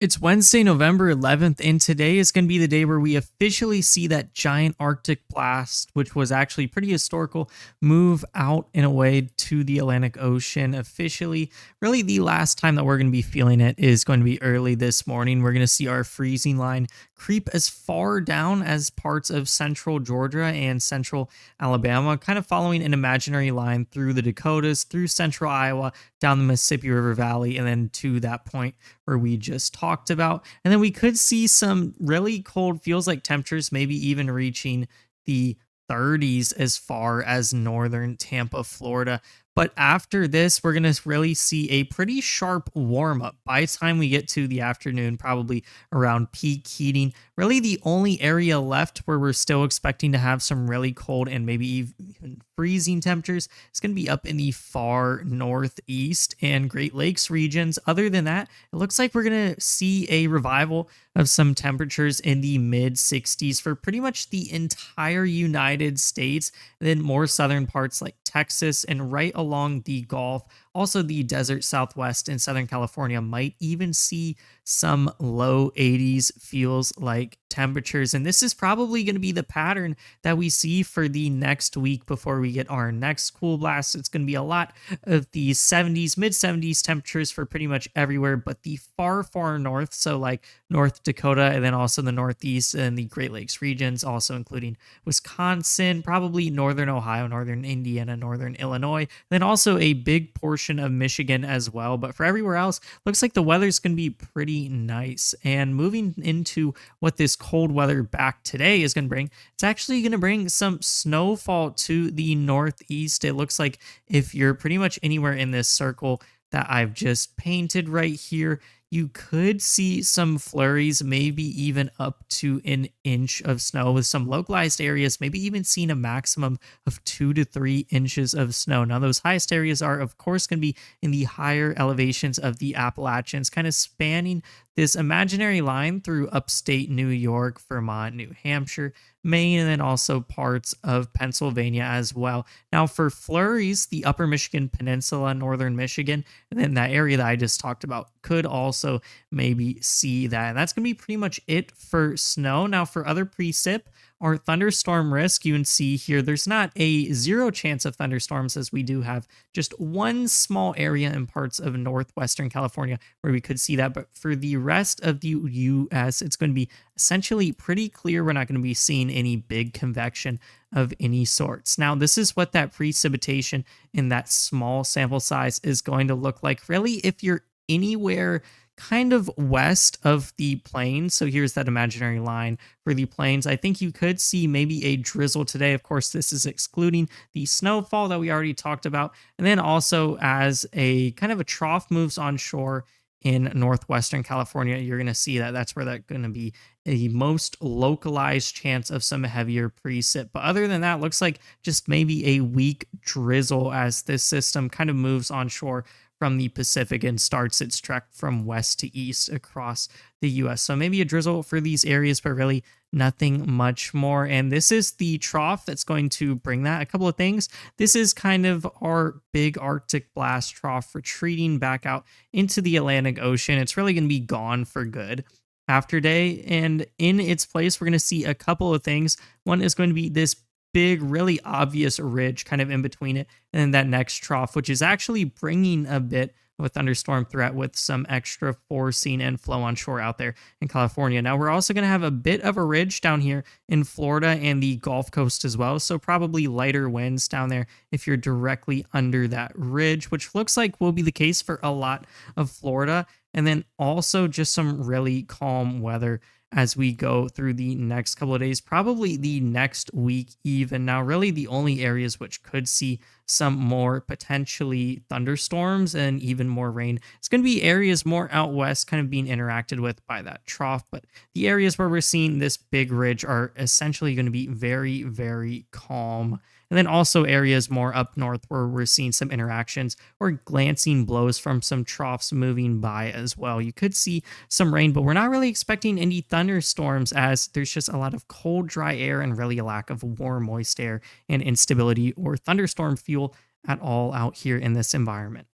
It's Wednesday, November 11th, and today is going to be the day where we officially see that giant Arctic blast, which was actually pretty historical, move out and away to the Atlantic Ocean. Officially, really, the last time that we're going to be feeling it is going to be early this morning. We're going to see our freezing line creep as far down as parts of central Georgia and central Alabama, kind of following an imaginary line through the Dakotas, through central Iowa, down the Mississippi River Valley, and then to that point where we just talked about. And then we could see some really cold, feels like temperatures, maybe even reaching the 30s as far as northern Tampa, Florida. But after this, we're going to really see a pretty sharp warm up by the time we get to the afternoon, probably around peak heating. Really, the only area left where we're still expecting to have some really cold and maybe even freezing temperatures is going to be up in the far northeast and Great Lakes regions. Other than that, it looks like we're going to see a revival of some temperatures in the mid 60s for pretty much the entire United States, and then more southern parts like Texas and right along the Gulf. Also, the desert Southwest and Southern California might even see some low 80s feels like temperatures. And this is probably going to be the pattern that we see for the next week before we get our next cool blast. It's going to be a lot of the 70s, mid 70s temperatures for pretty much everywhere, but the far, far north. So, like North Dakota, and then also the Northeast and the Great Lakes regions, also including Wisconsin, probably Northern Ohio, Northern Indiana, Northern Illinois, then also a big portion of Michigan as well. But for everywhere else, looks like the weather's going to be pretty nice. And moving into what this cold weather back today is going to bring, it's actually going to bring some snowfall to the Northeast. It looks like if you're pretty much anywhere in this circle that I've just painted right here, you could see some flurries, maybe even up to an inch of snow with some localized areas, maybe even seeing a maximum of 2 to 3 inches of snow. Now, those highest areas are, of course, going to be in the higher elevations of the Appalachians, kind of spanning this imaginary line through upstate New York, Vermont, New Hampshire, Maine, and then also parts of Pennsylvania as well. Now, for flurries, the upper Michigan Peninsula, northern Michigan, and then that area that I just talked about could also maybe see that. And that's going to be pretty much it for snow. Now, for other precip, our thunderstorm risk, you can see here, there's not a zero chance of thunderstorms, as we do have just one small area in parts of northwestern California where we could see that. But for the rest of the US, it's going to be essentially pretty clear. We're not going to be seeing any big convection of any sorts. Now, this is what that precipitation in that small sample size is going to look like. Really, if you're anywhere kind of west of the plains. So here's that imaginary line for the plains. I think you could see maybe a drizzle today. Of course, this is excluding the snowfall that we already talked about. And then also as a kind of a trough moves onshore in northwestern California, you're going to see that that's where that's going to be a most localized chance of some heavier precip. But other than that, looks like just maybe a weak drizzle as this system kind of moves onshore from the Pacific and starts its trek from west to east across the US. So maybe a drizzle for these areas, but really nothing much more. And this is the trough that's going to bring that. A couple of things. This is kind of our big Arctic blast trough retreating back out into the Atlantic Ocean. It's really going to be gone for good after day. And in its place, we're going to see a couple of things. One is going to be this big, really obvious ridge kind of in between it and then that next trough, which is actually bringing a bit of a thunderstorm threat with some extra forcing and flow on shore out there in California. Now, we're also going to have a bit of a ridge down here in Florida and the Gulf Coast as well. So probably lighter winds down there if you're directly under that ridge, which looks like will be the case for a lot of Florida. And then also just some really calm weather as we go through the next couple of days, probably the next week even. Now, really the only areas which could see some more potentially thunderstorms and even more rain, it's going to be areas more out west kind of being interacted with by that trough. But the areas where we're seeing this big ridge are essentially going to be very, very calm. And then also areas more up north where we're seeing some interactions or glancing blows from some troughs moving by as well. You could see some rain, but we're not really expecting any thunderstorms as there's just a lot of cold, dry air and really a lack of warm, moist air and instability or thunderstorm fuel at all out here in this environment.